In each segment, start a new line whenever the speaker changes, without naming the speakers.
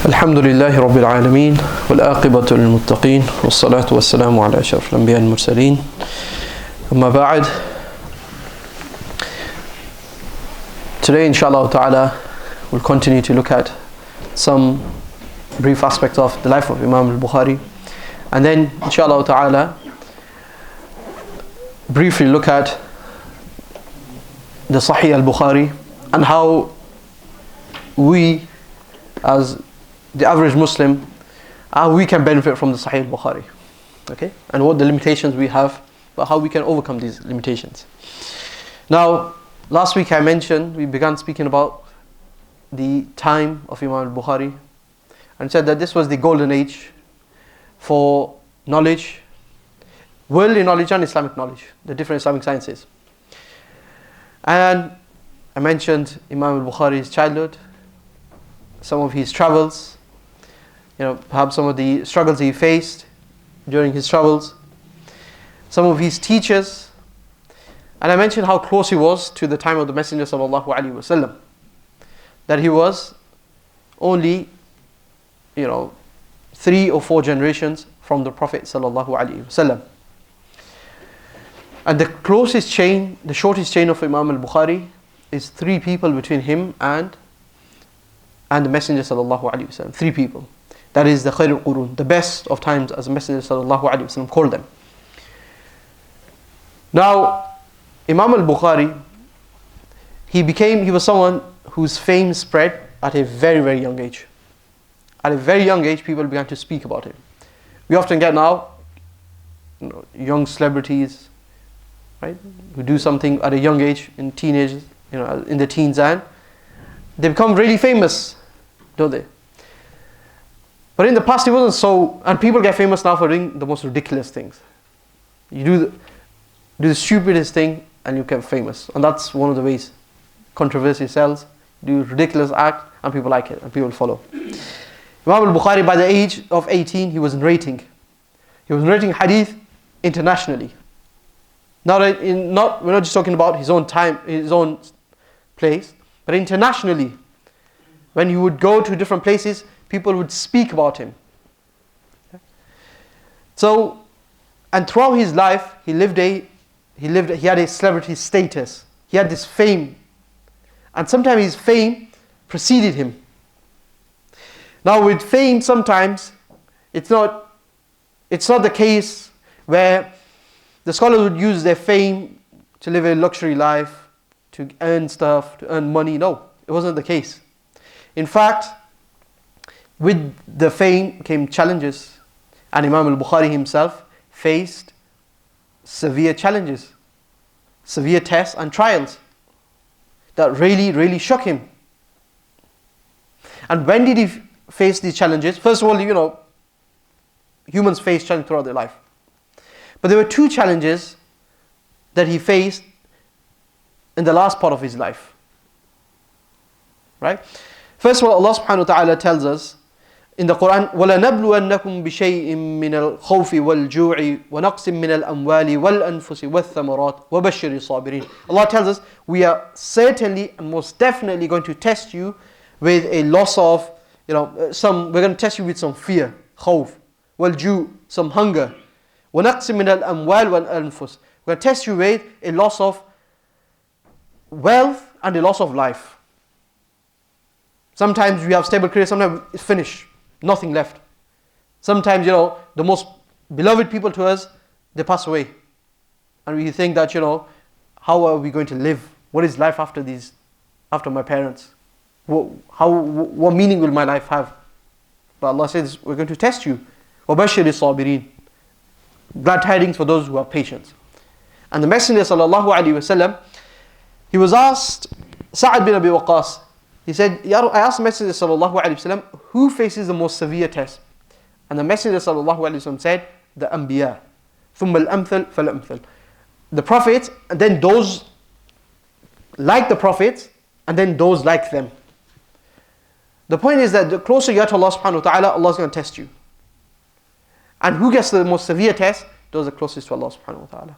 الحمد لله رب العالمين والعاقبة للمتقين والصلاة والسلام على أشرف الأنبياء المرسلين أما بعد. Today inshallah ta'ala we'll continue to look at some brief aspects of the life of Imam Al-Bukhari, and then inshallah ta'ala briefly look at the Sahih Al-Bukhari and how we as the average Muslim, we can benefit from the Sahih Al-Bukhari, okay, and what the limitations we have, but how we can overcome these limitations. Now, last week we began speaking about the time of Imam Al-Bukhari and said that this was the golden age for knowledge, worldly knowledge and Islamic knowledge, the different Islamic sciences. And I mentioned Imam Al-Bukhari's childhood, some of his travels, perhaps some of the struggles he faced during his travels, some of his teachers, and I mentioned how close he was to the time of the Messenger sallallahu alaihi wasallam, that he was only 3 or 4 generations from the Prophet sallallahu alaihi wasallam. And the shortest chain of Imam Al-Bukhari is 3 people between him and the Messenger sallallahu alaihi wasallam. 3 people. That is the Khairul Qurun, the best of times, as the Messenger sallallahu alaihi wasallam called them. Now, Imam Al-Bukhari, he was someone whose fame spread at a very, very young age. At a very young age, people began to speak about him. We often get now, young celebrities, right, who do something at a young age, in teenagers, in the teens, and they become really famous, don't they? But in the past it wasn't so, and people get famous now for doing the most ridiculous things. You do the stupidest thing and you get famous, and that's one of the ways controversy sells. Do ridiculous act and people like it and people follow. Imam Al-Bukhari, by the age of 18, he was narrating hadith internationally. We're not just talking about his own time, his own place, but internationally. When he would go to different places, people would speak about him. So, and throughout his life, he had a celebrity status. He had this fame, and sometimes his fame preceded him. Now, with fame, sometimes it's not the case where the scholars would use their fame to live a luxury life, to earn stuff, to earn money. No, it wasn't the case. In fact, with the fame came challenges, and Imam Al-Bukhari himself faced severe challenges, severe tests and trials that really, really shook him. And when did he face these challenges? First of all, humans face challenges throughout their life. But there were 2 challenges that he faced in the last part of his life. Right? First of all, Allah subhanahu wa ta'ala tells us in the Quran, وَلَنَبْلُوَنَّكُمْ بِشَيْءٍ مِّنَ الْخَوْفِ وَالْجُوعِ وَنَقْصٍ مِّنَ الْأَمْوَالِ وَالْأَنفُسِ وَالثَّمَرَاتِ وَبَشِّرِ الصَّابِرِينَ. Allah tells us, we are certainly and most definitely going to test you with a loss of, we're going to test you with some fear, khawf, وَالْجُوعِ, some hunger, وَنَقْصٍ مِّنَ الْأَمْوَالِ وَالْأَنفُسِ. We're going to test you with a loss of wealth and a loss of life. Sometimes we have stable career, sometimes it's finished, nothing left. Sometimes, the most beloved people to us, they pass away. And we think that, how are we going to live? What is life after my parents? What meaning will my life have? But Allah says, we're going to test you. وَبَشِّرِ الصَّابِرِينَ. Glad tidings for those who have patience. And the Messenger sallallahu alaihi wasallam, he was asked, Sa'ad bin Abi Waqqas, he said, I asked the Messenger sallallahu alaihi wasallam, who faces the most severe test? And the Messenger sallallahu alaihi wasallam said, the Anbiya. ثُمَّ الْأَمْثَلْ فَالْأَمْثَلْ. The prophets, and then those like the prophets, and then those like them. The point is that the closer you are to Allah subhanahu wa ta'ala, Allah is going to test you. And who gets the most severe test? Those are closest to Allah subhanahu wa ta'ala.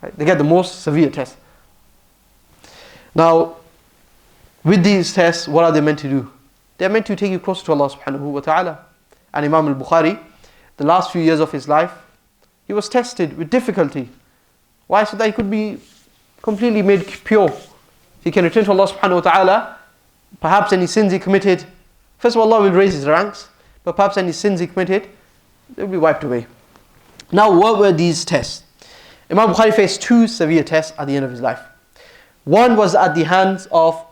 Right? They get the most severe test. Now, with these tests, what are they meant to do? They're meant to take you closer to Allah subhanahu wa ta'ala. And Imam Al-Bukhari, the last few years of his life, he was tested with difficulty. Why? So that he could be completely made pure. If he can return to Allah subhanahu wa ta'ala, perhaps any sins he committed, first of all, Allah will raise his ranks, but perhaps any sins he committed, they will be wiped away. Now, what were these tests? Imam Bukhari faced two severe tests at the end of his life. One was at the hands of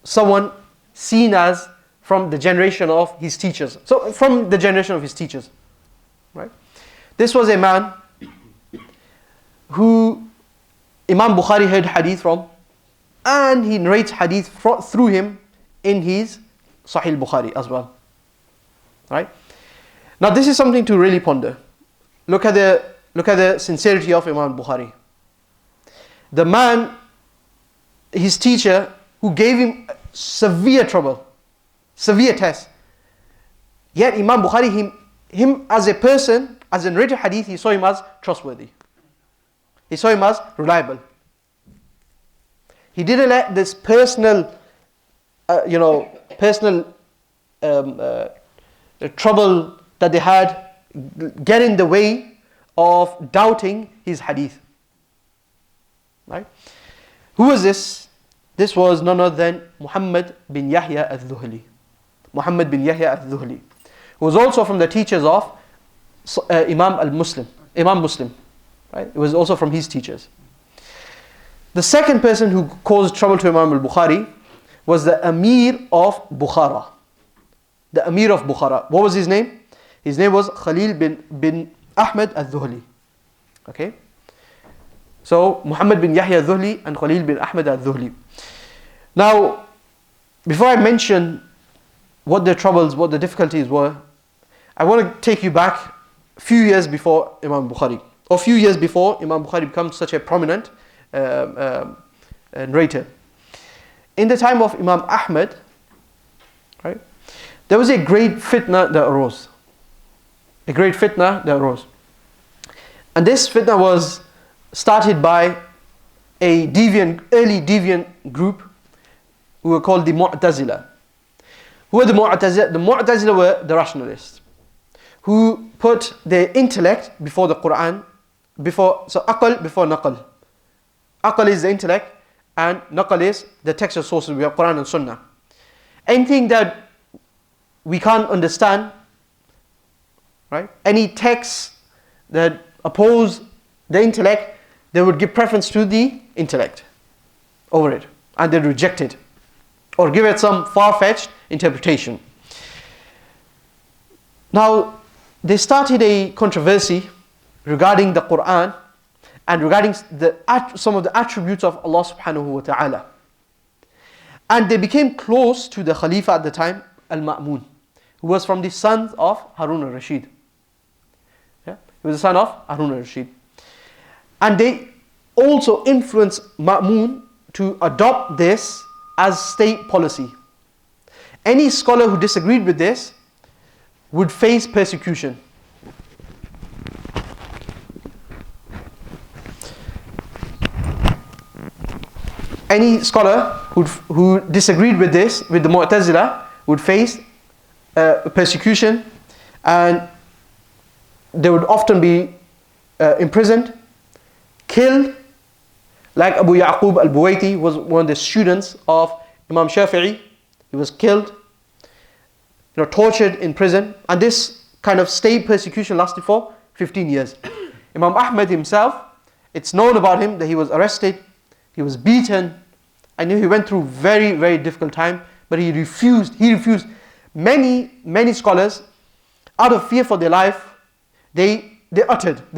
someone seen as from the generation of his teachers. So, from the generation of his teachers. Right? This was a man who Imam Bukhari heard hadith from, and he narrates hadith through him in his Sahih Bukhari as well. Right? Now, this is something to really ponder. Look at the sincerity of Imam Bukhari. The man, his teacher, who gave him severe trouble, severe test. Yet Imam Bukhari, him as a person, as a narrator hadith, he saw him as trustworthy. He saw him as reliable. He didn't let this personal trouble that they had get in the way of doubting his hadith. Right? Who was this? This was none other than Muhammad bin Yahya al-Dhuhli. Muhammad bin Yahya al-Dhuhli, who was also from the teachers of Imam Muslim. Right? It was also from his teachers. The second person who caused trouble to Imam Al-Bukhari was the Amir of Bukhara. The Amir of Bukhara. What was his name? His name was Khalil bin Ahmad al-Dhuhli. Okay? So, Muhammad bin Yahya al-Dhuhli and Khalil bin Ahmad al-Dhuhli. Now, before I mention what their troubles, what the difficulties were, I want to take you back a few years before Imam Bukhari, or a few years before Imam Bukhari becomes such a prominent narrator. In the time of Imam Ahmad, right, there was a great fitna that arose. A great fitna that arose. And this fitna was started by a early deviant group who were called the Mu'tazila. Who were the Mu'tazila? The Mu'tazila were the rationalists, who put their intellect before the Quran, so aql before naql. Aql is the intellect, and naql is the textual sources, we have Quran and Sunnah. Anything that we can't understand, right? Any texts that oppose the intellect, they would give preference to the intellect over it, and they'd reject it, or give it some far-fetched interpretation. Now, they started a controversy regarding the Quran and regarding some of the attributes of Allah subhanahu wa ta'ala. And they became close to the Khalifa at the time, Al-Ma'mun, who was from the sons of Harun al-Rashid. Yeah? He was the son of Harun al-Rashid. And they also influenced Ma'mun to adopt this as state policy. Any scholar who disagreed with this would face persecution. Any scholar who disagreed with this, with the Mu'tazila, would face persecution, and they would often be imprisoned, killed. Like Abu Ya'qub al-Buwaiti was one of the students of Imam Shafi'i. He was killed, tortured in prison, and this kind of state persecution lasted for 15 years. Imam Ahmad himself, it's known about him that he was arrested, he was beaten, and he went through very, very difficult time, but he refused. Many scholars, out of fear for their life, they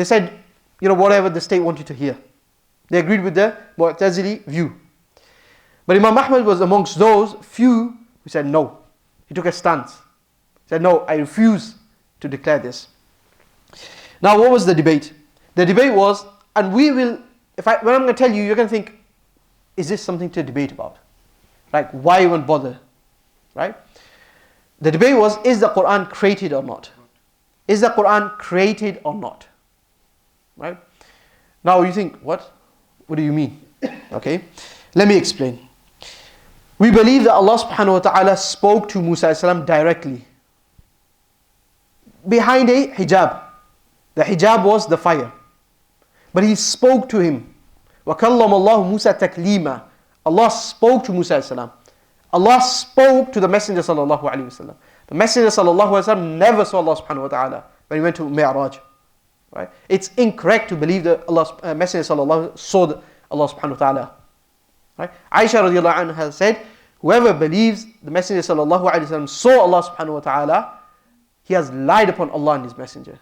said, whatever the state wanted to hear. They agreed with the Mu'tazili view. But Imam Ahmad was amongst those few who said no. He took a stance. He said, no, I refuse to declare this. Now, what was the debate? The debate was, and when I'm going to tell you, you're going to think, is this something to debate about? Like, why even bother? Right? The debate was, is the Quran created or not? Is the Quran created or not? Right? Now you think, what? What do you mean? Okay, let me explain. We believe that Allah subhanahu wa ta'ala spoke to Musa alayhi salam directly, behind a hijab. The hijab was the fire. But he spoke to him. وَكَلَّمَ اللَّهُ مُوسَى تَكْلِيمًا. Allah spoke to Musa alayhi salam. Allah spoke to the Messenger sallallahu alayhi wasallam. The Messenger sallallahu alayhi wasallam never saw Allah subhanahu wa ta'ala when he went to Mi'raj. Right? It's incorrect to believe that Allah's Messenger sallallahu saw Allah subhanahu wa ta'ala. Right? Aisha radiallahu anha said, whoever believes the Messenger sallallahu alayhi wasallam saw Allah subhanahu wa ta'ala, he has lied upon Allah and His Messenger.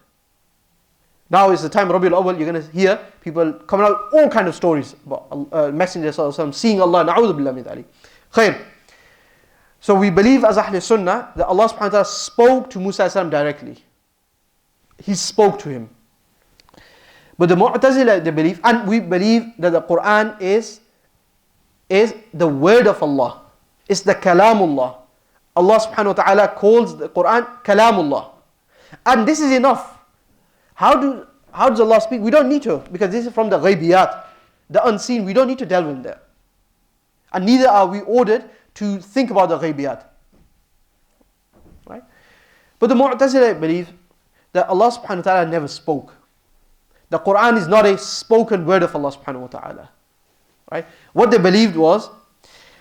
Now is the time of Rabiul Awwal, you're going to hear people coming out all kind of stories about Messenger sallallahu alayhi wasallam seeing Allah. Na'udhu billah min dhalik. Khair. So we believe as Ahl Sunnah that Allah subhanahu wa ta'ala spoke to Musa alayhi salam directly. He spoke to him. But the Mu'tazila, they believe, and we believe that the Quran is the word of Allah. It's the Kalamullah. Allah subhanahu wa ta'ala calls the Quran Kalamullah. And this is enough. How does Allah speak? We don't need to, because this is from the ghaibiyat, the unseen. We don't need to delve in there. And neither are we ordered to think about the ghaibiyat. Right? But the Mu'tazila believe that Allah subhanahu wa ta'ala never spoke. The Quran is not a spoken word of Allah subhanahu wa ta'ala. Right? What they believed was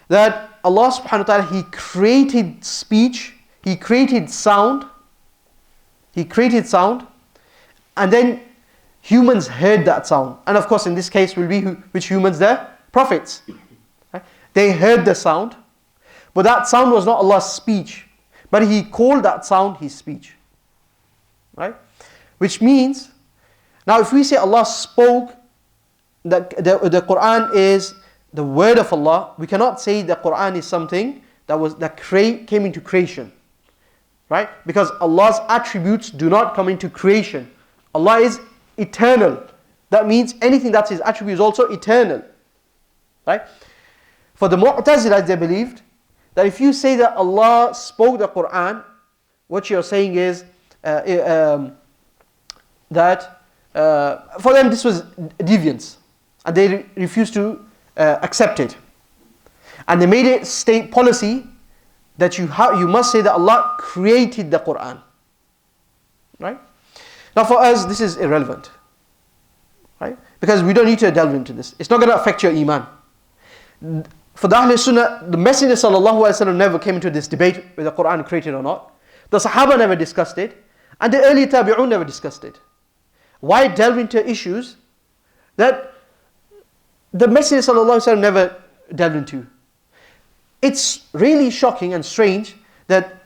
that Allah subhanahu wa ta'ala, He created speech, He created sound, and then humans heard that sound. And of course in this case will be which humans? The prophets. Right? They heard the sound, but that sound was not Allah's speech, but He called that sound His speech. Right? Which means, now if we say Allah spoke, that the Quran is the word of Allah, we cannot say the Quran is something that came into creation. Right? Because Allah's attributes do not come into creation. Allah is eternal. That means anything that's His attribute is also eternal. Right? For the Mu'tazilah, they believed that if you say that Allah spoke the Quran, what you're saying is that for them this was deviance, and they refused to accept it. And they made it state policy that you must say that Allah created the Quran. Right? Now for us this is irrelevant. Right? Because we don't need to delve into this. It's not going to affect your iman. For the Ahl Sunnah, the Messenger sallallahu alaihi wasallam never came into this debate whether the Quran created or not. The Sahaba never discussed it, and the early Tabi'un never discussed it. Why delve into issues that the Messenger sallallahu alaihi wasallam never delved into? It's really shocking and strange that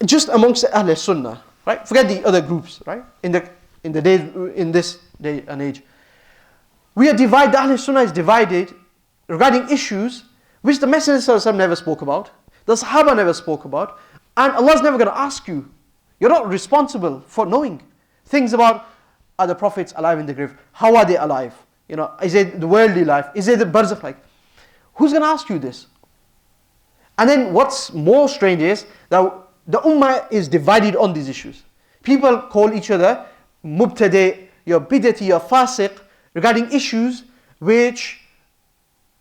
just amongst the Ahl Sunnah, right? Forget the other groups, right? In this day and age, we are divided. The Ahl Sunnah is divided regarding issues which the Messenger sallallahu alaihi wasallam never spoke about, the Sahaba never spoke about, and Allah's never going to ask you. You're not responsible for knowing things about, are the prophets alive in the grave? How are they alive? You know, is it the worldly life? Is it the barzakh life? Who's going to ask you this? And then what's more strange is that the ummah is divided on these issues. People call each other mubtadi, your bidati, your fasiq, regarding issues which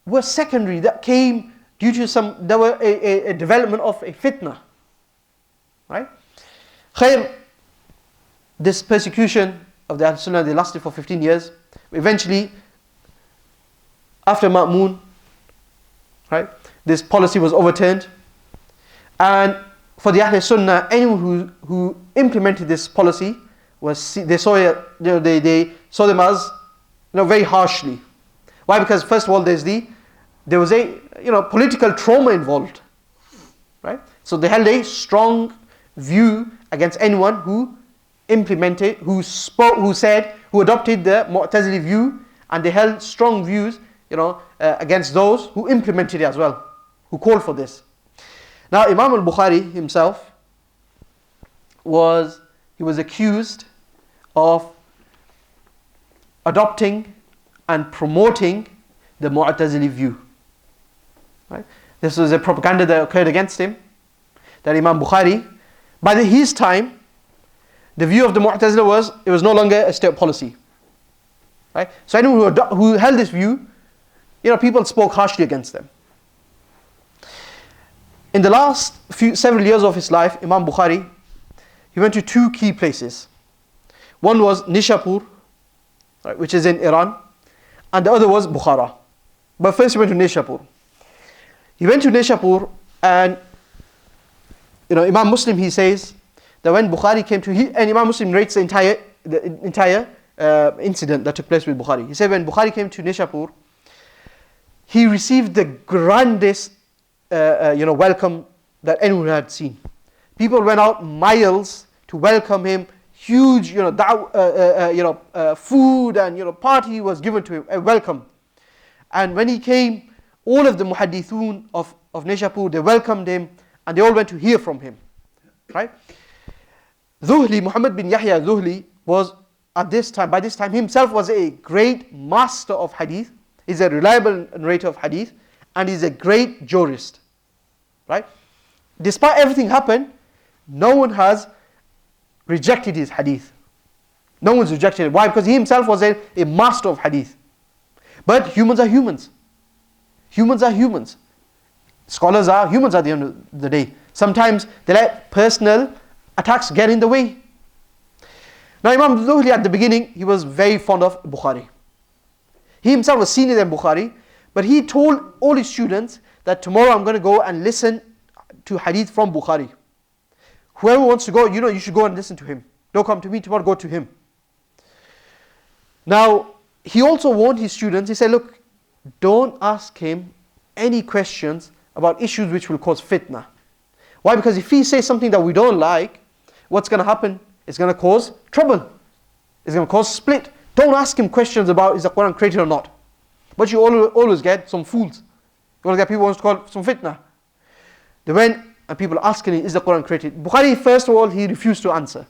were secondary, that came due to a development of a fitna. Right? Khair, this persecution of the Ahl-Sunnah, they lasted for 15 years. Eventually, after Ma'mun, right, this policy was overturned. And for the Ahl-Sunnah, anyone who implemented this policy, they saw them as very harshly. Why? Because first of all, there was a political trauma involved, right? So they held a strong view against anyone who implemented, who adopted the Mu'tazili view, and they held strong views, against those who implemented it as well, who called for this. Now, Imam Al-Bukhari himself was accused of adopting and promoting the Mu'tazili view. Right? This was a propaganda that occurred against him, that Imam Bukhari, by his time, the view of the Mu'tazila was, it was no longer a state policy. Right? So anyone who held this view, people spoke harshly against them. In the last several years of his life, Imam Bukhari, he went to two key places. One was Nishapur, right, which is in Iran, and the other was Bukhara. But first he went to Nishapur. He went to Nishapur, and Imam Muslim, he says that when Bukhari came to, and Imam Muslim narrates the entire incident that took place with Bukhari. He said when Bukhari came to Nishapur, he received the grandest welcome that anyone had seen. People went out miles to welcome him. Huge, food and party was given to him, a welcome. And when he came, all of the muhaddithun of Nishapur, they welcomed him, and they all went to hear from him. Right? Zuhli, Muhammad bin Yahya Zuhli, was by this time himself was a great master of hadith. He's a reliable narrator of hadith, and he's a great jurist. Right? Despite everything happened, no one has rejected his hadith. No one's rejected it. Why? Because he himself was a master of hadith. But humans are humans. Humans are humans. Scholars are humans at the end of the day. Sometimes they let personal attacks get in the way. Now Imam Zuhli at the beginning, he was very fond of Bukhari. He himself was senior than Bukhari, but he told all his students that tomorrow I'm going to go and listen to hadith from Bukhari. Whoever wants to go, you should go and listen to him. Don't come to me tomorrow, go to him. Now, he also warned his students, he said, look, don't ask him any questions about issues which will cause fitna. Why? Because if he says something that we don't like, what's going to happen? It's going to cause trouble. It's going to cause split. Don't ask him questions about is the Quran created or not. But you always get some fools. You always get people who want to call some fitna. They went and people asking him, is the Quran created? Bukhari, first of all, he refused to answer.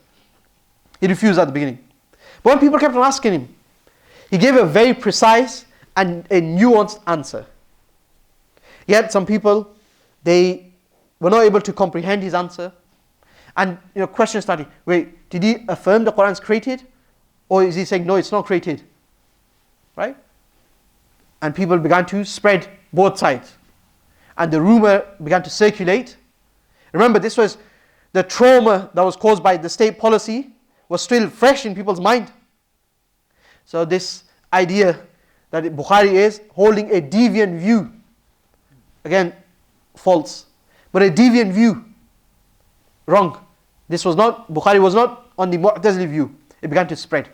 He refused at the beginning. But when people kept on asking him, he gave a very precise and a nuanced answer. Yet some people, they were not able to comprehend his answer. And questions started. Wait, did he affirm the Quran is created? Or is he saying, no, it's not created? Right? And people began to spread both sides. And the rumor began to circulate. Remember, this was the trauma that was caused by the state policy was still fresh in people's mind. So this idea that Bukhari is holding a deviant view, again, false. But a deviant view, wrong. Bukhari was not on the Mu'tazili view. It began to spread.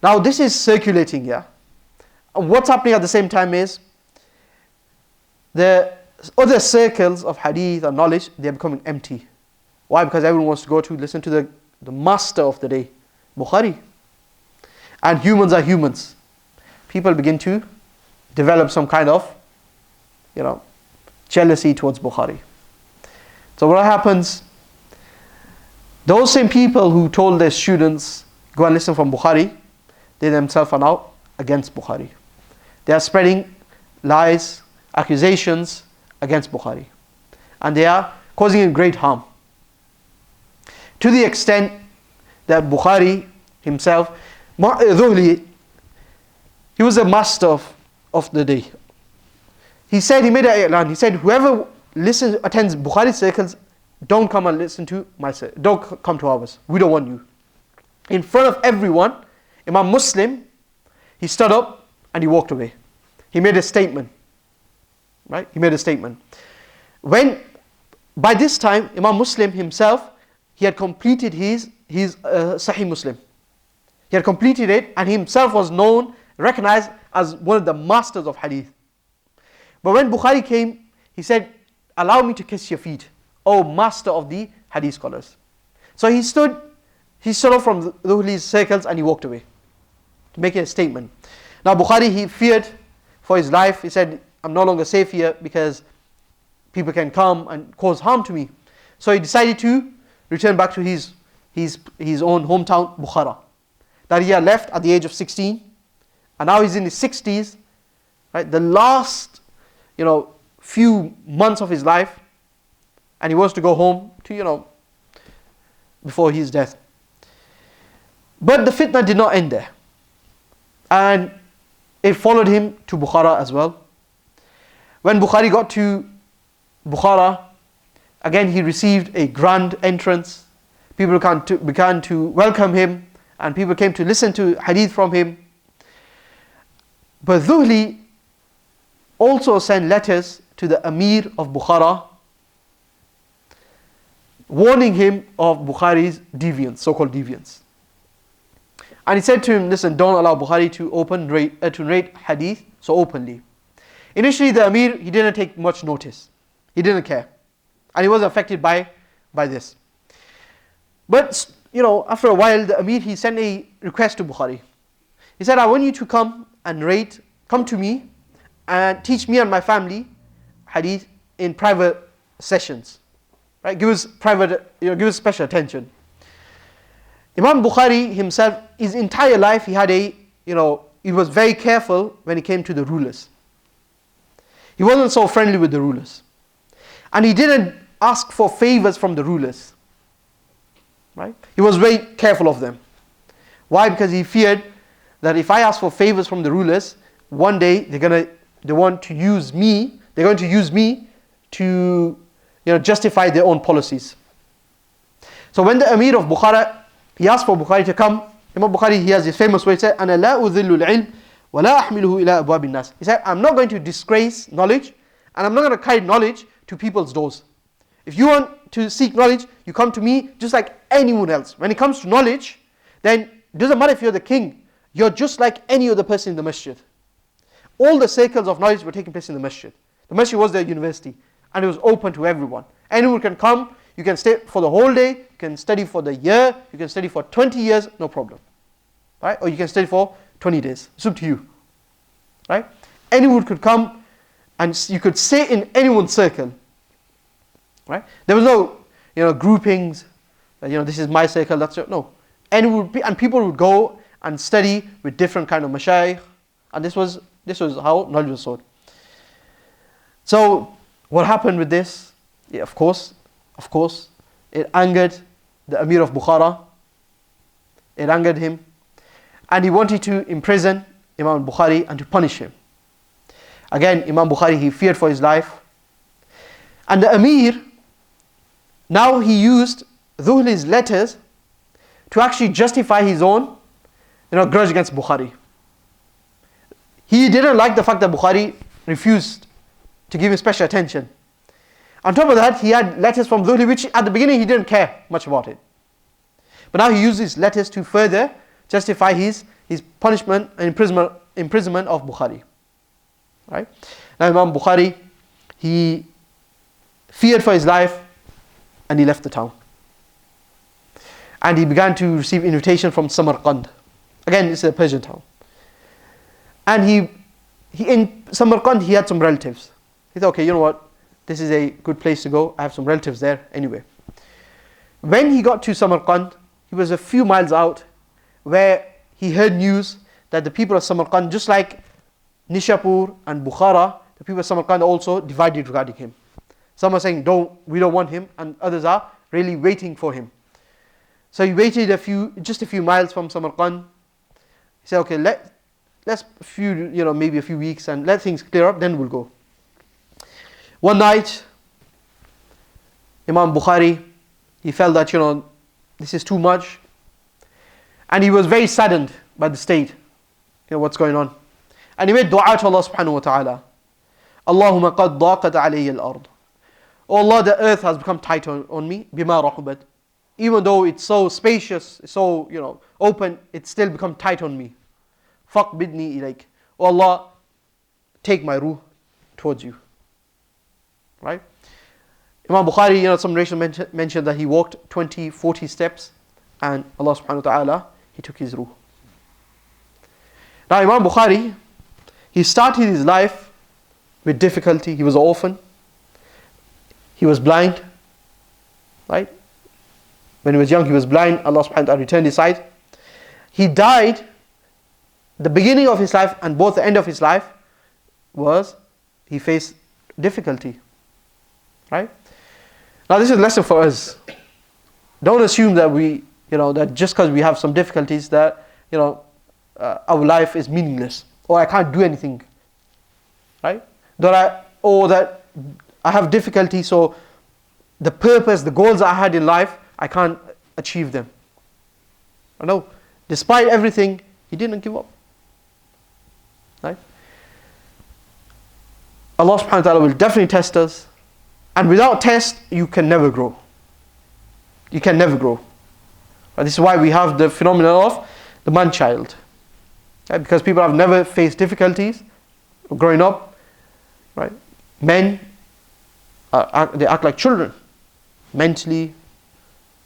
Now this is circulating here. And what's happening at the same time is, the other circles of hadith and knowledge, they're becoming empty. Why? Because everyone wants to go to listen to the master of the day, Bukhari. And humans are humans. People begin to develop some kind of, jealousy towards Bukhari. So what happens, those same people who told their students, go and listen from Bukhari, they themselves are now against Bukhari. They are spreading lies, accusations against Bukhari. And they are causing him great harm. To the extent that Bukhari himself, Zuhli, he was a master of the day. He made an i'lan, he said, whoever attends Bukhari circles, don't come and listen to my circle. Don't come to ours. We don't want you. In front of everyone, Imam Muslim, he stood up and he walked away. He made a statement. Right? He made a statement. By this time, Imam Muslim himself, he had completed his Sahih Muslim. He had completed it, and he himself was recognized as one of the masters of hadith. But when Bukhari came, he said, allow me to kiss your feet, O master of the hadith scholars. So he stood up from Zuhli's circles and he walked away to make a statement. Now Bukhari, he feared for his life. He said, I'm no longer safe here because people can come and cause harm to me. So he decided to return back to his own hometown, Bukhara, that he had left at the age of 16, and now he's in his 60s, right? The last, few months of his life, and he wants to go home to, before his death. But the fitna did not end there, and it followed him to Bukhara as well. When Bukhari got to Bukhara, again he received a grand entrance. People began to welcome him, and people came to listen to hadith from him. But Dhuhli also sent letters to the Amir of Bukhara, warning him of Bukhari's deviance, so-called deviance. And he said to him, listen, don't allow Bukhari to narrate hadith so openly. Initially the Amir, he didn't take much notice. He didn't care. And he was affected by this. But, after a while, the Amir, he sent a request to Bukhari. He said, I want you to come to me and teach me and my family hadith in private sessions. Right? Give us special attention. Imam Bukhari himself, his entire life, he was very careful when it came to the rulers. He wasn't so friendly with the rulers. And he didn't ask for favors from the rulers. Right? He was very careful of them. Why? Because he feared that if I ask for favors from the rulers, one day they're going to use me to justify their own policies. So when the Amir of Bukhara, he asked for Bukhari to come, Imam Bukhari, he has his famous way, he said, أَنَا لَا أُذِلُّ الْعِلْمِ وَلَا أَحْمِلُهُ إِلَىٰ أَبْوَابِ النَّاسِ. He said, I'm not going to disgrace knowledge, and I'm not going to carry knowledge to people's doors. If you want to seek knowledge, you come to me just like anyone else. When it comes to knowledge, then it doesn't matter if you're the king, you're just like any other person in the masjid. All the circles of knowledge were taking place in the masjid. The masjid was their university, and it was open to everyone. Anyone can come, you can stay for the whole day, you can study for the year, you can study for 20 years, no problem. Right? Or you can study for 20 days. It's up to you. Right? Anyone could come and you could sit in anyone's circle. Right? There was no groupings, this is my circle, that's your, no. And people would go and study with different kind of mashayikh, and this was how knowledge was sought. So what happened with this? Yeah, of course, it angered the Amir of Bukhara. It angered him, and he wanted to imprison Imam Al-Bukhari and to punish him. Again, Imam Bukhari, he feared for his life. And the Amir, now he used Dhuhli's letters to actually justify his own grudge against Bukhari. He didn't like the fact that Bukhari refused to give him special attention. On top of that, he had letters from Dhuhli, which at the beginning he didn't care much about it. But now he used his letters to further justify his punishment and imprisonment of Bukhari. Right? Now Imam Bukhari, he feared for his life, and he left the town. And he began to receive invitation from Samarkand. Again, it's a Persian town. And he in Samarkand, he had some relatives. He thought, okay, you know what? This is a good place to go. I have some relatives there anyway. When he got to Samarkand, he was a few miles out, where he heard news that the people of Samarkand, just like Nishapur and Bukhara, the people of Samarkand also divided regarding him. Some are saying, we don't want him, and others are really waiting for him. So he waited just a few miles from Samarkand. He said, okay, let's maybe a few weeks and let things clear up, then we'll go. One night, Imam Bukhari, he felt that, this is too much. And he was very saddened by the state, what's going on. And he made dua to Allah subhanahu wa ta'ala. Allahumma qad daqat alayya al-ard. Oh Allah, the earth has become tight on me, bima rahubat. Even though it's so spacious, it's so, open, it's still become tight on me. Faqbidni ilayk. Oh Allah, take my ruh towards you. Right? Imam Bukhari, some narration mentioned that he walked 40 steps, and Allah subhanahu wa ta'ala, he took his ruh. Now Imam Bukhari, he started his life with difficulty. He was an orphan. He was blind. Right? When he was young, he was blind. Allah subhanahu wa ta'ala returned his sight. He died. The beginning of his life and both the end of his life was he faced difficulty. Right? Now this is a lesson for us. Don't assume that that just because we have some difficulties that, our life is meaningless, or I can't do anything. Right? That I I have difficulty, so the purpose, the goals I had in life, I can't achieve them. No, despite everything, he didn't give up. Right? Allah subhanahu wa ta'ala will definitely test us. And without test, you can never grow. You can never grow. Right? This is why we have the phenomenon of the man-child. Right? Because people have never faced difficulties growing up. Right? Men, they act like children. Mentally,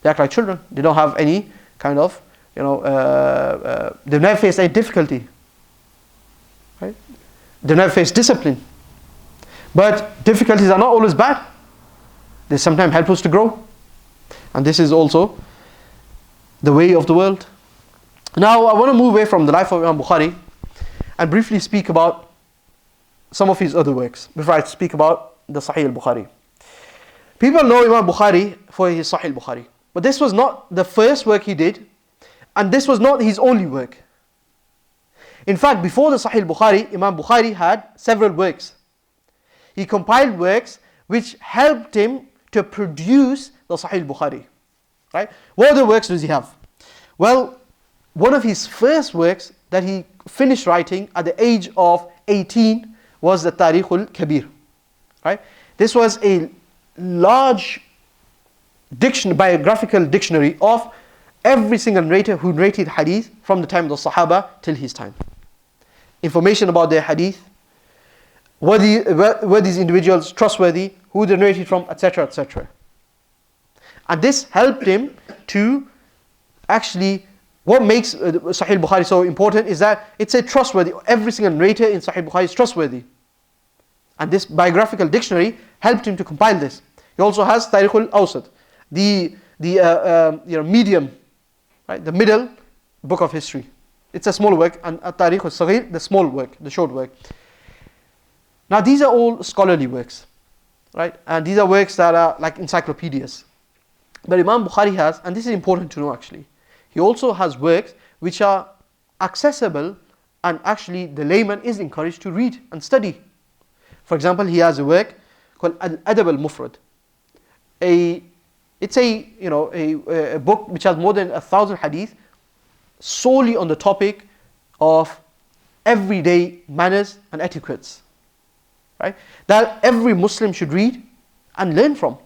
they act like children. They don't have any kind of, they've never faced any difficulty. Right? They've never faced discipline. But difficulties are not always bad. They sometimes help us to grow. And this is also the way of the world. Now I want to move away from the life of Imam Bukhari and briefly speak about some of his other works before I speak about the Sahih Al-Bukhari. People know Imam Bukhari for his Sahih Al-Bukhari. But this was not the first work he did, and this was not his only work. In fact, before the Sahih Al-Bukhari, Imam Bukhari had several works. He compiled works which helped him to produce the Sahih Al-Bukhari. Right? What other works does he have? Well, one of his first works that he finished writing at the age of 18 was the Tarikh al-Kabir. Right? This was a large biographical dictionary of every single narrator who narrated hadith from the time of the Sahaba till his time. Information about their hadith, were these individuals trustworthy, who they narrated from, etc., etc. And this helped him to actually, what makes Sahih Bukhari so important is that it's a trustworthy, every single narrator in Sahih Bukhari is trustworthy. And this biographical dictionary helped him to compile this. He also has Tarikh al-Awsat, the medium, right, the middle book of history. It's a small work, and Tarikh al-Saghir, the small work, the short work. Now these are all scholarly works, right? And these are works that are like encyclopedias. But Imam Bukhari has, and this is important to know actually, he also has works which are accessible, and actually the layman is encouraged to read and study. For example, he has a work called Al-Adab al-Mufrad. It's a book which has more than 1,000 hadith solely on the topic of everyday manners and etiquettes. Right? That every Muslim should read and learn from.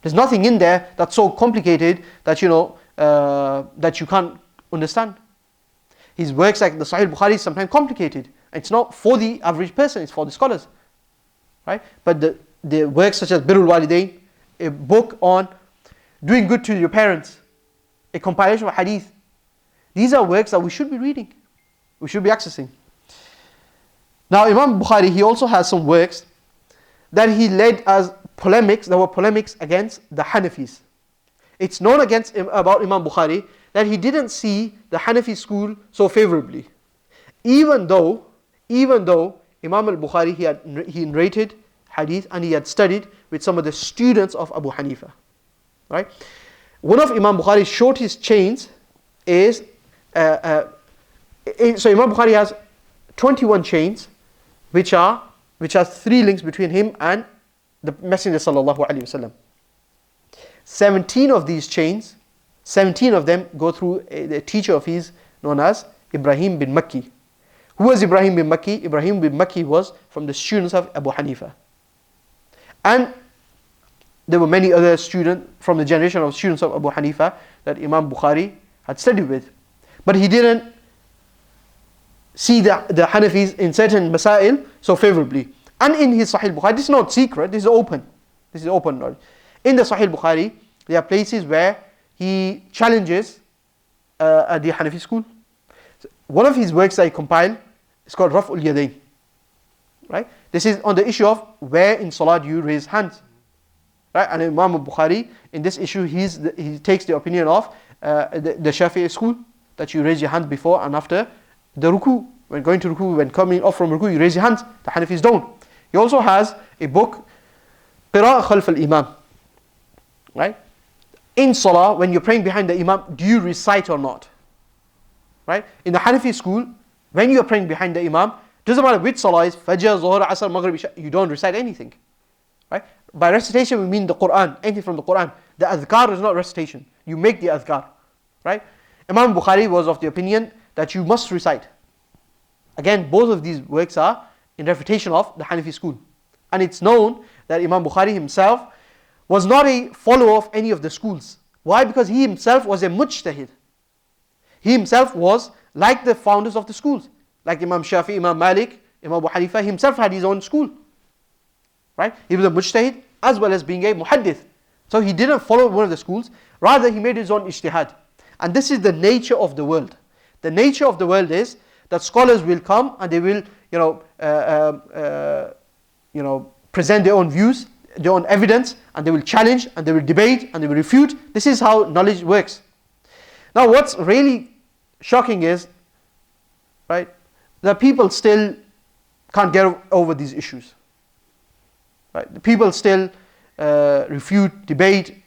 There's nothing in there that's so complicated that that you can't understand. His works like the Sahih Bukhari is sometimes complicated. It's not for the average person, it's for the scholars. Right? But the works such as Birrul Walidain, a book on doing good to your parents, a compilation of hadith. These are works that we should be reading, we should be accessing. Now Imam Bukhari, he also has some works that he led as polemics, there were polemics against the Hanafis. It's known about Imam Bukhari that he didn't see the Hanafi school so favorably. Even though Imam Al-Bukhari, he narrated hadith and he had studied with some of the students of Abu Hanifa. Right? One of Imam Bukhari's shortest chains is, so Imam Bukhari has 21 chains which has 3 links between him and the Messenger sallallahu alaihi wasallam. 17 of these chains, 17 of them go through a teacher of his known as Ibrahim bin Makki. Who was Ibrahim bin Makki? Ibrahim bin Makki was from the students of Abu Hanifa. And there were many other students from the generation of students of Abu Hanifa that Imam Bukhari had studied with. But he didn't see the Hanafis in certain masail so favorably. And in his Sahih Bukhari, this is not secret, this is open. This is open knowledge. In the Sahih Bukhari, there are places where he challenges the Hanafi school. One of his works that he compiled is called Raf'ul Yadayn. Right? This is on the issue of where in Salah do you raise hands. Right? And Imam Al-Bukhari, in this issue, he takes the opinion of the Shafi'i school, that you raise your hands before and after the ruku. When going to ruku, when coming off from ruku, you raise your hands. The Hanafis don't. He also has a book, Qira'ah Khalf al-Imam. Right? In Salah, when you're praying behind the Imam, do you recite or not? Right? In the Hanafi school, when you're praying behind the Imam, doesn't matter which Salah is, Fajr, Zuhr, Asr, Maghrib, Isha, you don't recite anything. Right? By recitation we mean the Quran, anything from the Quran. The adhkar is not recitation. You make the adhkar. Right? Imam Bukhari was of the opinion that you must recite. Again, both of these works are in refutation of the Hanafi school. And it's known that Imam Bukhari himself was not a follower of any of the schools. Why? Because he himself was a mujtahid. He himself was like the founders of the schools. Like Imam Shafi, Imam Malik, Imam Abu Hanifa, he himself had his own school. Right? He was a mujtahid as well as being a muhaddith. So he didn't follow one of the schools. Rather, he made his own ijtihad. And this is the nature of the world. The nature of the world is that scholars will come and they will, present their own views, their own evidence, and they will challenge, and they will debate, and they will refute. This is how knowledge works. Now, what's really shocking is, right, that people still can't get over these issues. Right? The people still refute, debate,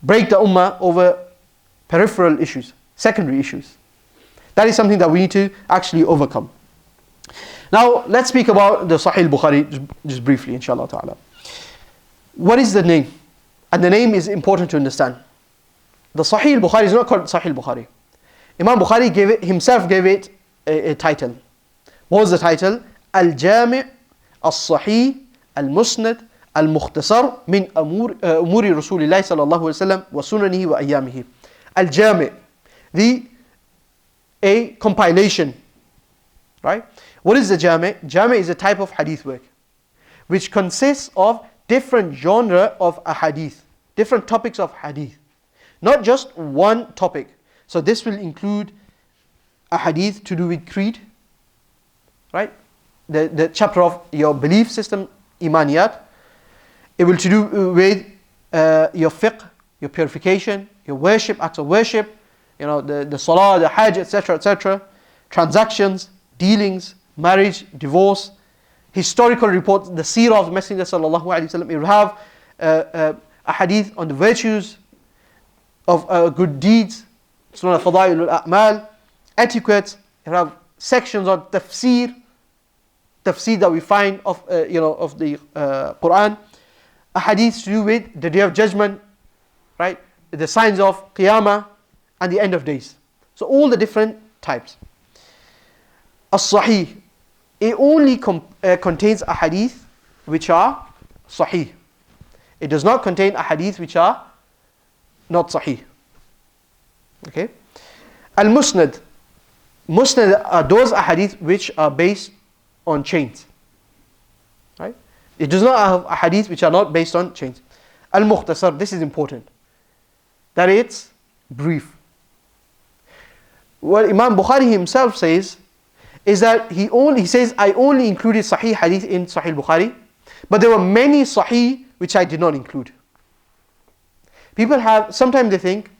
break the ummah over peripheral issues, secondary issues. That is something that we need to actually overcome. Now, let's speak about the Sahih Bukhari just briefly, inshallah ta'ala. What is the name? And the name is important to understand. The Sahih Bukhari is not called Sahih Bukhari. Imam Bukhari himself gave it a title. What was the title? Al-Jami' Al-Sahih Al-Musnad Al-Mukhtasar Min Umuri Rasulillah sallallahu alayhi wa sallam wa sunanihi wa ayyamihi. Al-Jami', a compilation. Right? What is the Jami'? Jami' is a type of hadith work which consists of different genre of a hadith, different topics of hadith. Not just one topic. So this will include a hadith to do with creed, right? The chapter of your belief system, imaniyat. It will to do with your fiqh, your purification, your worship, acts of worship, the salah, the hajj, etc., etc. Transactions, dealings, marriage, divorce, historical reports, the seerah of the Messenger sallallahu alaihi wasallam. It will have a hadith on the virtues of good deeds, sunnah fadail al-a'mal, etiquette. You have sections on tafsir that we find of the Quran, a hadith to do with the day of judgment, right? The signs of qiyamah and the end of days. So all the different types. As-Sahih, it only contains a hadith which are Sahih. It does not contain a hadith which are not Sahih. Okay. Al-Musnad. Musnad are those ahadith which are based on chains. Right? It does not have ahadith which are not based on chains. Al-Mukhtasar, this is important. That it's brief. What Imam Bukhari himself says is that he says, I only included Sahih hadith in Sahih Bukhari, but there were many Sahih which I did not include. People sometimes they think,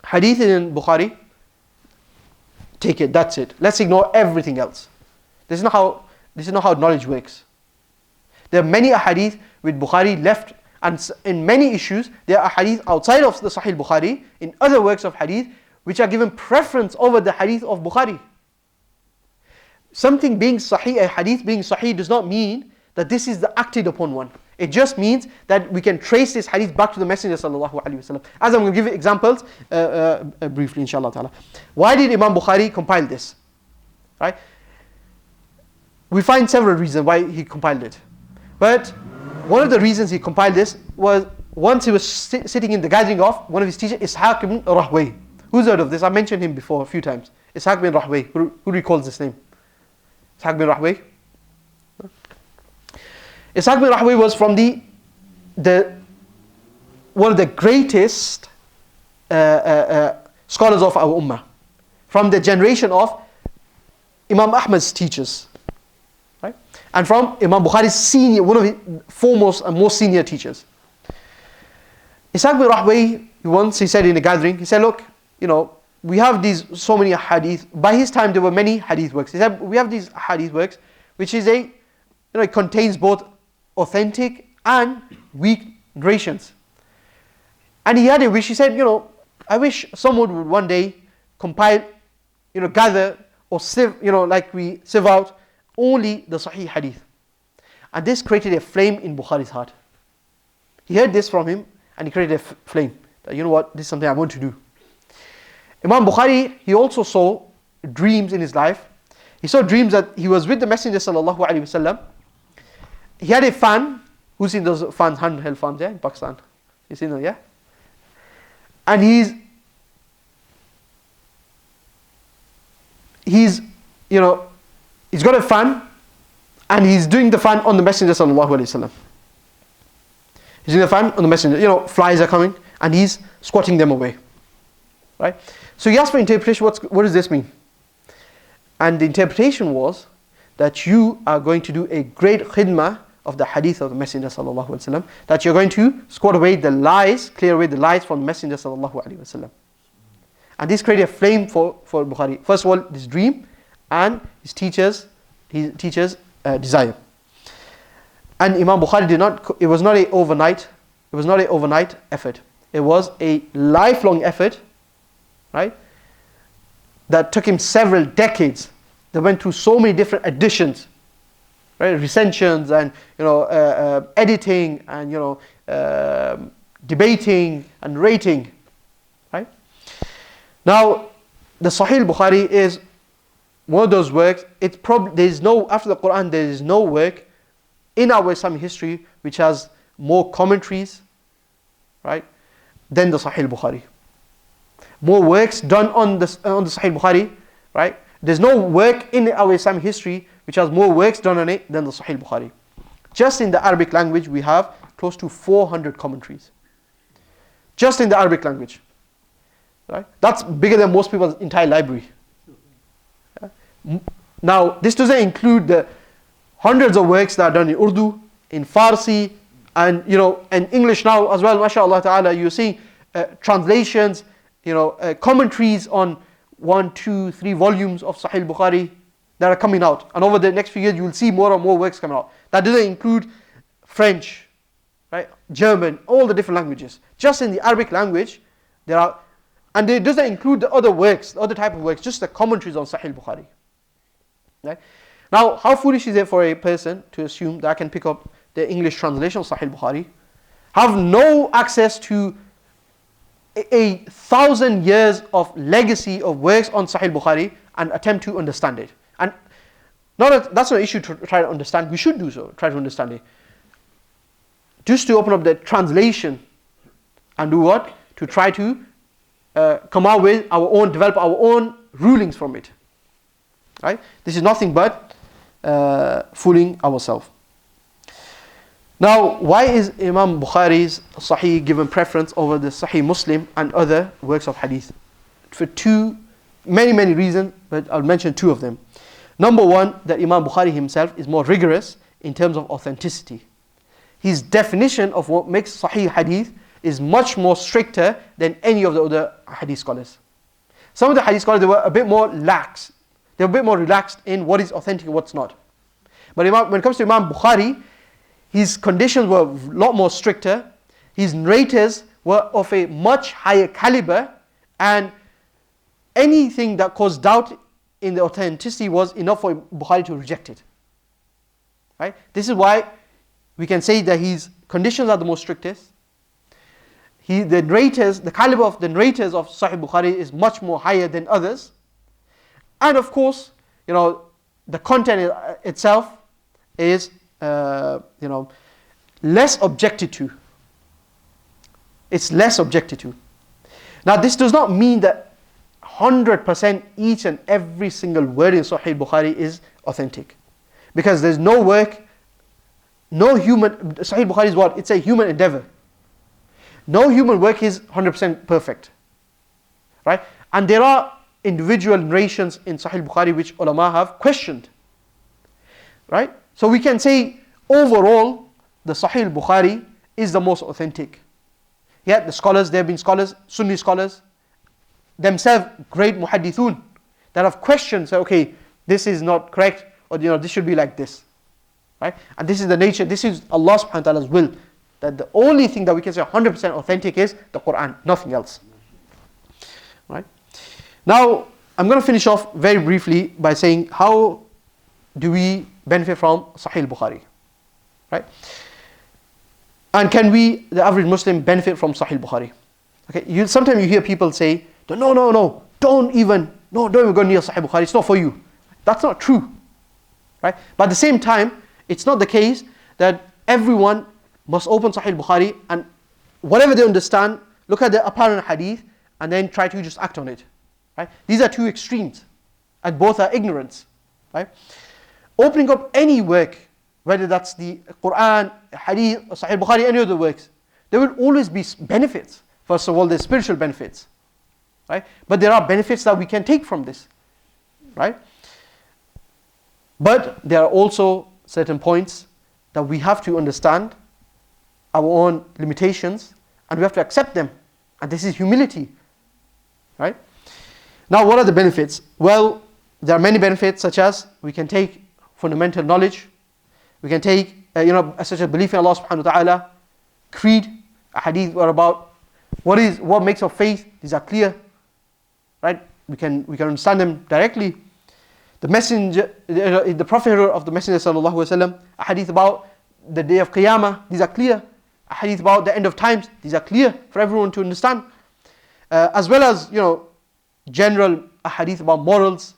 hadith in Bukhari, take it, that's it. Let's ignore everything else. This is not how knowledge works. There are many ahadith with Bukhari left, and in many issues, there are hadith outside of the Sahih Bukhari, in other works of hadith, which are given preference over the hadith of Bukhari. Something being Sahih, a hadith being Sahih, does not mean that this is the acted upon one. It just means that we can trace this hadith back to the Messenger sallallahu alaihi wasallam. As I'm going to give you examples briefly, inshallah ta'ala. Why did Imam Bukhari compile this? Right? We find several reasons why he compiled it. But one of the reasons he compiled this was once he was sitting in the gathering of one of his teachers, Ishaq ibn Rahway. Who's heard of this? I mentioned him before a few times. Ishaq ibn Rahway. Who recalls this name? Ishaq ibn Rahway? Ishaq ibn Rahway was from one of the greatest scholars of our ummah, from the generation of Imam Ahmad's teachers, right? And from Imam Bukhari's one of his foremost and most senior teachers. Ishaq ibn Rahway, once he said in a gathering, he said, look, we have so many hadith. By his time there were many hadith works. He said, we have these hadith works, which is it contains both authentic and weak narrations. And he had a wish. He said, I wish someone would one day compile, gather or sieve, like we sieve out only the Sahih hadith. And this created a flame in Bukhari's heart. He heard this from him and he created a flame. That, you know what, this is something I want to do. Imam Bukhari, he also saw dreams in his life. He saw dreams that he was with the Messenger sallallahu alaihi wasallam. He had a fan. Who's seen those fans, handheld fans, yeah, in Pakistan? You seen them, yeah? And he's got a fan, and he's doing the fan on the Messenger sallallahu alaihi wasallam. He's doing the fan on the Messenger. Flies are coming, and he's squatting them away. Right? So he asked for interpretation. What does this mean? And the interpretation was that you are going to do a great khidmah of the hadith of the Messenger sallallahu alaihi wasallam. That you're going to squat away the lies, clear away the lies from the Messenger sallallahu alaihi wasallam. And this created a flame for Bukhari. First of all, this dream, and his teacher's desire. And Imam Bukhari it was not an overnight effort. It was a lifelong effort, right? That took him several decades. They went through so many different editions, right? Recensions and editing and debating and rating, right? Now, the Sahih Bukhari is one of those works. After the Quran, there is no work in our Islamic history which has more commentaries, right, than the Sahih Bukhari. More works done on the Sahih Bukhari, right? There's no work in our Islamic history which has more works done on it than the Sahih Bukhari. Just in the Arabic language, we have close to 400 commentaries. Just in the Arabic language, right? That's bigger than most people's entire library. Yeah? Now, this doesn't include the hundreds of works that are done in Urdu, in Farsi, and and English now as well. MashaAllah ta'ala, you're seeing translations, commentaries on 1, 2, 3 volumes of Sahih Bukhari that are coming out. And over the next few years, you will see more and more works coming out. That doesn't include French, right? German, all the different languages. Just in the Arabic language, there are, and it doesn't include the other works, the other type of works, just the commentaries on Sahih Bukhari. Right? Now, how foolish is it for a person to assume that I can pick up the English translation of Sahih Bukhari, have no access to 1,000 years of legacy of works on Sahih Bukhari and attempt to understand it. And that's not an issue to try to understand. We should do so, try to understand it. Just to open up the translation and do what? To try to come out with develop our own rulings from it. Right? This is nothing but fooling ourselves. Now, why is Imam Bukhari's Sahih given preference over the Sahih Muslim and other works of hadith? For many reasons, but I'll mention 2 of them. Number 1, that Imam Bukhari himself is more rigorous in terms of authenticity. His definition of what makes Sahih hadith is much more stricter than any of the other hadith scholars. Some of the hadith scholars, they were a bit more lax. They were a bit more relaxed in what is authentic and what's not. But when it comes to Imam Bukhari, his conditions were a lot more stricter. His narrators were of a much higher caliber, and anything that caused doubt in the authenticity was enough for Bukhari to reject it. Right? This is why we can say that his conditions are the most strictest. The caliber of the narrators of Sahih Bukhari is much more higher than others. And of course, the content itself is less objected to. It's less objected to. Now, this does not mean that 100% each and every single word in Sahih Bukhari is authentic, because there's no work, Sahih Bukhari is what? It's a human endeavor. No human work is 100% perfect, right? And there are individual narrations in Sahih Bukhari which ulama have questioned, right? So we can say overall the Sahih Bukhari is the most authentic. Yet the scholars, there have been scholars, Sunni scholars, themselves great muhaddithun, that have questioned, say, okay, this is not correct, or this should be like this, right? And this is the nature, this is Allah subhanahu wa ta'ala's will, that the only thing that we can say 100% authentic is the Quran, nothing else, right? Now, I'm going to finish off very briefly by saying, how do we benefit from Sahih Bukhari? right? And can we, the average Muslim, benefit from Sahih Bukhari? Okay, sometimes you hear people say, no, don't even go near Sahih Bukhari, it's not for you. That's not true, right? But at the same time, it's not the case that everyone must open Sahih Bukhari and whatever they understand, look at the apparent hadith and then try to just act on it, right? These are two extremes, and both are ignorance, right? Opening up any work, whether that's the Quran, Hadith, Sahih Bukhari, any other works, there will always be benefits. First of all, there's spiritual benefits, right? But there are benefits that we can take from this, right? But there are also certain points that we have to understand our own limitations and we have to accept them. And this is humility, right? Now, what are the benefits? Well, there are many benefits, such as we can take fundamental knowledge. We can take, such as belief in Allah subhanahu wa ta'ala, creed, a hadith were about what makes up faith. These are clear, right? We can understand them directly. The messenger, the prophet of the messenger sallallahu alaihi wasallam, a hadith about the day of Qiyamah. These are clear. A hadith about the end of times. These are clear for everyone to understand. As well as general a hadith about morals,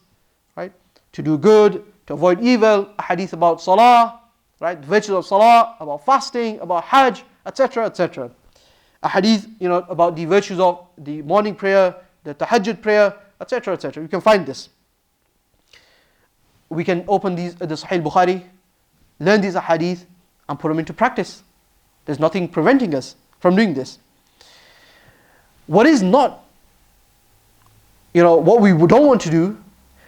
right? To do good, to avoid evil. A hadith about salah, right? The virtues of salah, about fasting, about hajj, etc., etc. A hadith, about the virtues of the morning prayer, the tahajjud prayer, etc., etc. You can find this. We can open the Sahih Bukhari, learn these hadith, and put them into practice. There's nothing preventing us from doing this. What is not, what we don't want to do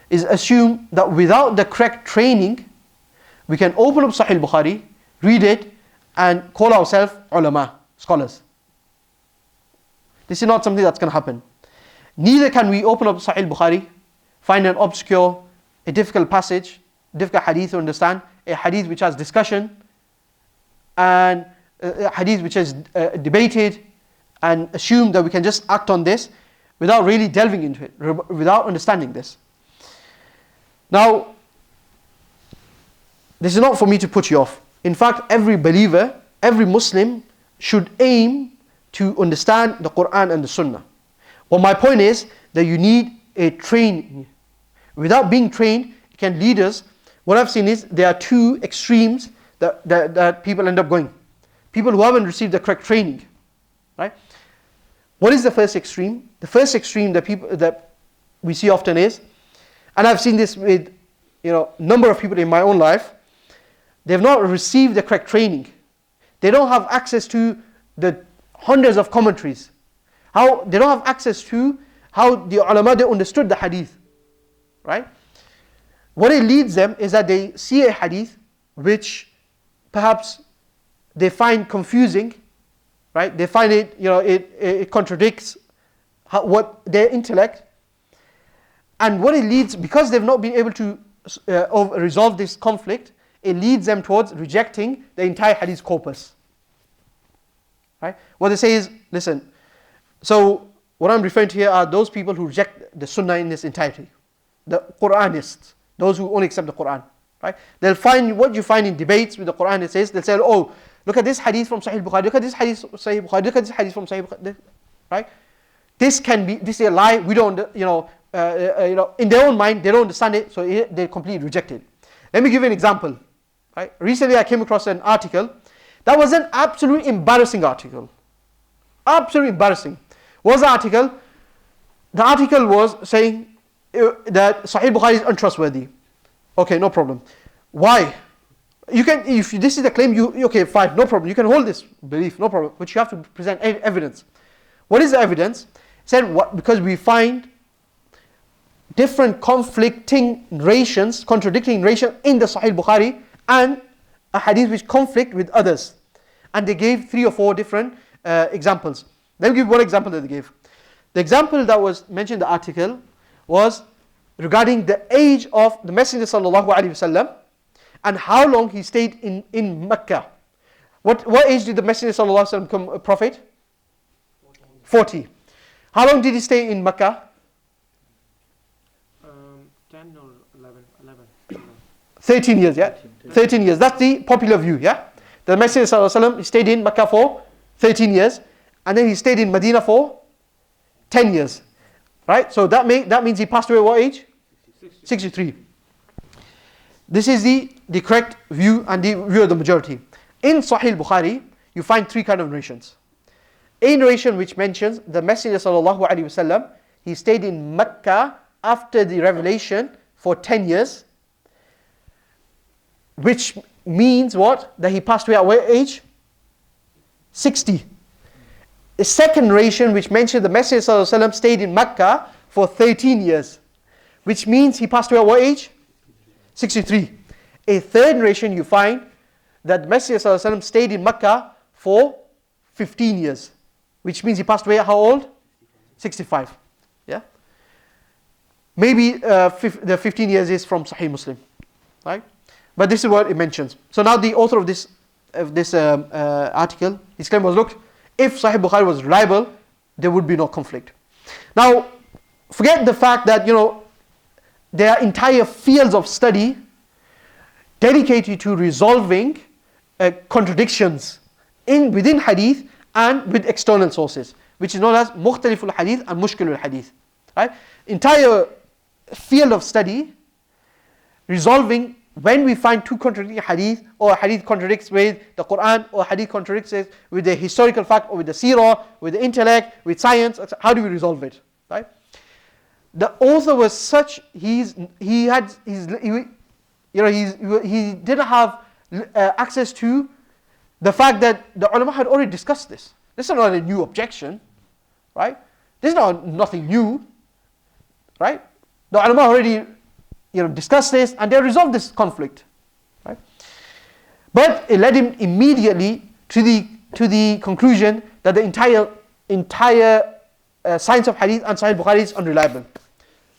is assume that without the correct training, we can open up Sahih Bukhari, read it, and call ourselves ulama, scholars. This is not something that's going to happen. Neither can we open up Sahih Bukhari, find an obscure, a difficult passage, difficult hadith to understand, a hadith which has discussion, and a hadith which is debated, and assume that we can just act on this without really delving into it, without understanding this. Now, this is not for me to put you off. In fact, every believer, every Muslim should aim to understand the Quran and the Sunnah. But my point is that you need a training. Without being trained, it can lead us. What I've seen is there are two extremes that people end up going. People who haven't received the correct training, right? What is the first extreme? The first extreme that we see often is, and I've seen this with number of people in my own life, they've not received the correct training. They don't have access to the hundreds of commentaries. They don't have access to how the ulama they understood the hadith, right? What it leads them is that they see a hadith which perhaps they find confusing, right? They find it, it contradicts what their intellect. And what it leads, because they've not been able to resolve this conflict, it leads them towards rejecting the entire hadith corpus. Right? What they say is, listen, so what I'm referring to here are those people who reject the Sunnah in its entirety. The Quranists, those who only accept the Quran. Right? They'll find what you find in debates with the Quran. It says, they'll say, oh, look at this hadith from Sahih Bukhari, look at this hadith from Sahih Bukhari, look at this hadith from Sahih Bukhari. Right? This is a lie. We don't, in their own mind, they don't understand it, so they completely reject it. Let me give you an example. Right? Recently, I came across an article that was an absolutely embarrassing article. Absolutely embarrassing. What was the article? The article was saying that Sahih Bukhari is untrustworthy. Okay, no problem. Why? You can, if this is the claim, okay, fine, no problem. You can hold this belief, no problem. But you have to present evidence. What is the evidence? It said because we find different contradicting narrations in the Sahih Bukhari and a hadith which conflict with others. And they gave 3 or 4 different examples. Let me give one example that they gave. The example that was mentioned in the article was regarding the age of the Messenger sallallahu alaihi wasallam and how long he stayed in Mecca. What age did the Messenger sallallahu alaihi wasallam become a prophet? 40. How long did he stay in Mecca?
10 or 11.
13 years, yeah? 13 years. That's the popular view, yeah? The Messenger sallallahu alaihi wasallam, he stayed in Mecca for 13 years, and then he stayed in Medina for 10 years. Right? So that means he passed away at what age? 63. This is the correct view and the view of the majority. In Sahih Bukhari, you find three kind of narrations. A narration which mentions the Messenger sallallahu alaihi wasallam, he stayed in Mecca after the revelation for 10 years, which means what? That he passed away at what age? 60. The second narration which mentions the Messenger sallallahu alaihi wasallam stayed in Mecca for 13 years, which means he passed away at what age? 63. A third narration you find that the Messenger sallallahu alaihi wasallam stayed in Mecca for 15 years, which means he passed away at how old? 65. Yeah. Maybe the 15 years is from Sahih Muslim, right? But this is what it mentions. So now the author of this article, his claim was, look, if Sahih Bukhari was reliable, there would be no conflict. Now, forget the fact that, there are entire fields of study dedicated to resolving contradictions within hadith and with external sources, which is known as mukhtaliful hadith and mushkilul hadith. Right? Entire field of study resolving when we find two contradicting hadith, or a hadith contradicts with the Quran, or a hadith contradicts with the historical fact, or with the seerah, with the intellect, with science. How do we resolve it? Right? The author was such, he didn't have access to the fact that the ulama had already discussed this. This is not a new objection, right? This is nothing new, right? The ulama already discussed this and they resolved this conflict, right? But it led him immediately to the conclusion that the entire science of hadith and Sahih Bukhari is unreliable.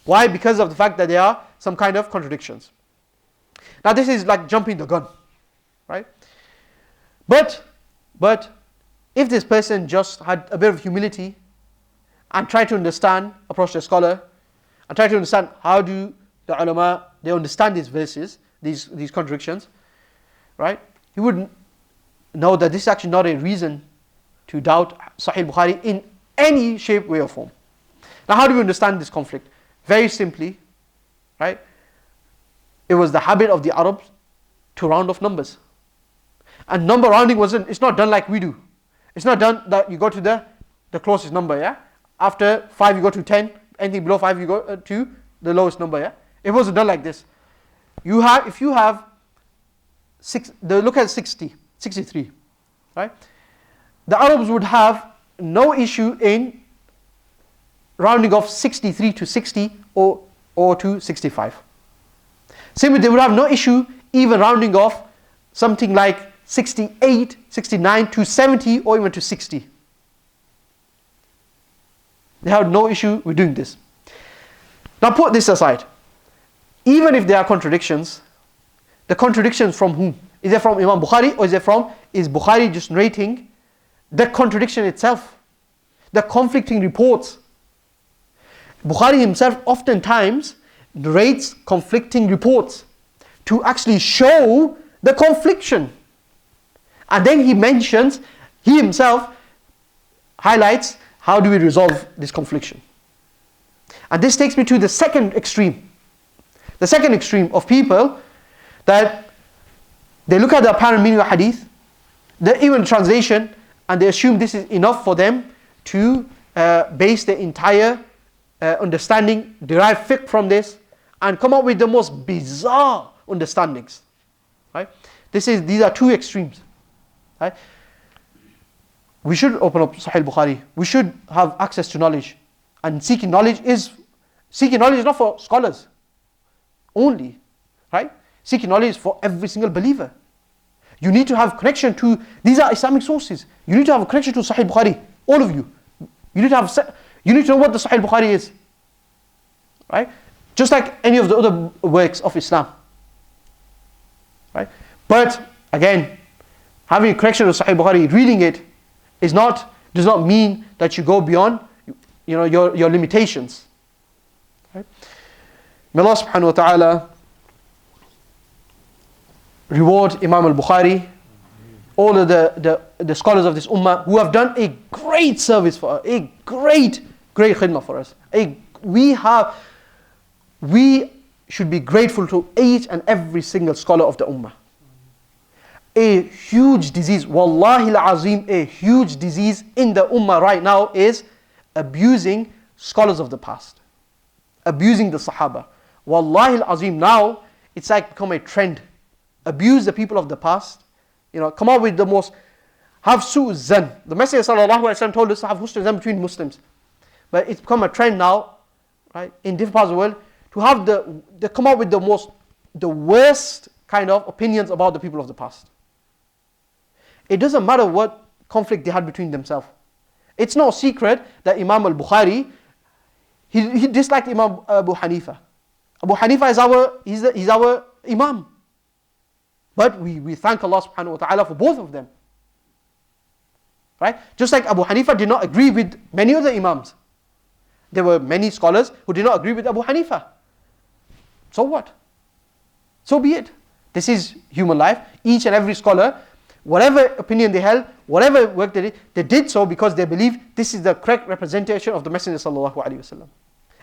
Why? Because of the fact that there are some kind of contradictions. Now this is like jumping the gun, right? But if this person just had a bit of humility and tried to understand, approach the scholar, and try to understand how do the ulama, they understand these verses, these contradictions, right? He would know that this is actually not a reason to doubt Sahih Bukhari in any shape, way or form. Now how do we understand this conflict? Very simply, right? It was the habit of the Arabs to round off numbers. And number rounding it's not done like we do. It's not done that you go to the closest number, yeah? After 5 you go to 10, anything below 5 you go to the lowest number, yeah? It wasn't done like this. If you have look at 63, right? The Arabs would have no issue in rounding off 63 to 60 or to 65. Similarly, they would have no issue even rounding off something like 68, 69 to 70 or even to 60. They have no issue with doing this. Now put this aside. Even if there are contradictions, the contradictions from whom? Is it from Imam Bukhari, or is Bukhari just narrating the contradiction itself? The conflicting reports. Bukhari himself oftentimes narrates conflicting reports to actually show the confliction. And then he himself highlights how do we resolve this confliction. And this takes me to the second extreme. The second extreme of people that they look at the apparent meaning of hadith, even translation, and they assume this is enough for them to base their entire understanding, derive fiqh from this, and come up with the most bizarre understandings. Right? These are two extremes. Right? We should open up Sahih Bukhari. We should have access to knowledge. And seeking knowledge is not for scholars only. Right? Seeking knowledge is for every single believer. You need to have connection to, these are Islamic sources. You need to have a connection to Sahih Bukhari. All of you. You need to know what the Sahih Bukhari is. Right? Just like any of the other works of Islam. Right? But again, having a connection to Sahih Bukhari, reading it, does not mean that you go beyond your limitations. Right? May Allah subhanahu wa ta'ala reward Imam Al-Bukhari all of the scholars of this ummah who have done a great service for us, a great khidmah for us. We should be grateful to each and every single scholar of the ummah. A huge disease, wallahi al-azim, a huge disease in the ummah right now is abusing scholars of the past, abusing the Sahaba. Wallahi al-azim, now it's like become a trend. Abuse the people of the past, come out with the most, have su'u zan. The Messenger sallallahu alaihi wasallam told us to have husn zan between Muslims. But it's become a trend now, right, in different parts of the world, to have they come out with the worst kind of opinions about the people of the past. It doesn't matter what conflict they had between themselves. It's no secret that Imam Al-Bukhari, he disliked Imam Abu Hanifa. Abu Hanifa is our Imam. But we thank Allah subhanahu wa ta'ala for both of them. Right? Just like Abu Hanifa did not agree with many of the Imams. There were many scholars who did not agree with Abu Hanifa. So what? So be it. This is human life. Each and every scholar, whatever opinion they held, whatever work they did so because they believe this is the correct representation of the Messenger sallallahu alaihi wasallam.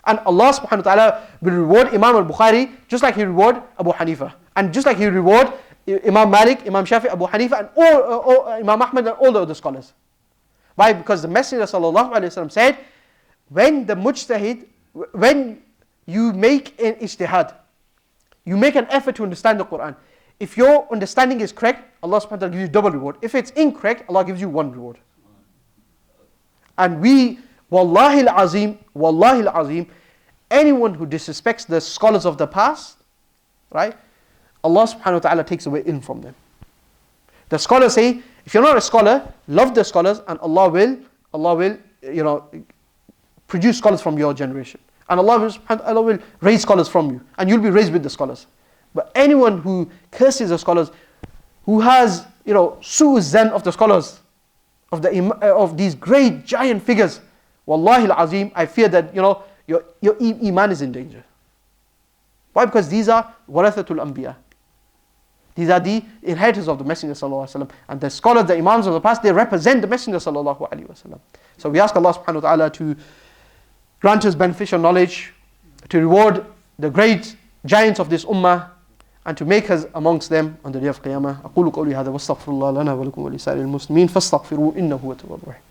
And Allah subhanahu wa ta'ala will reward Imam Al-Bukhari just like He reward Abu Hanifa. And just like He reward Imam Malik, Imam Shafi, Abu Hanifa, and all Imam Ahmad and all the other scholars. Why? Because the Messenger sallallahu alaihi wasallam said, when the mujtahid, when you make an ijtihad, you make an effort to understand the Quran. If your understanding is correct, Allah subhanahu wa ta'ala gives you double reward. If it's incorrect, Allah gives you one reward. And wallahi al-azim, anyone who disrespects the scholars of the past, right, Allah subhanahu wa ta'ala takes away ilm from them. The scholars say, if you're not a scholar, love the scholars and Allah will produce scholars from your generation. And Allah will raise scholars from you. And you'll be raised with the scholars. But anyone who curses the scholars, who has, su'u zan of the scholars, of these great giant figures, wallahi al-azim, I fear that, your iman is in danger. Why? Because these are warathatul anbiya. These are the inheritors of the Messenger sallallahu alaihi wasallam. And the scholars, the imams of the past, they represent the Messenger sallallahu alaihi wasallam. So we ask Allah subhanahu wa ta'ala to grant us beneficial knowledge, to reward the great giants of this ummah, and to make us amongst them on the day of Qiyamah. أقول قولي هذا واستغفر الله لنا ولكم ولسائر المسلمين فاستغفروه إنه هو التواب الرحيم.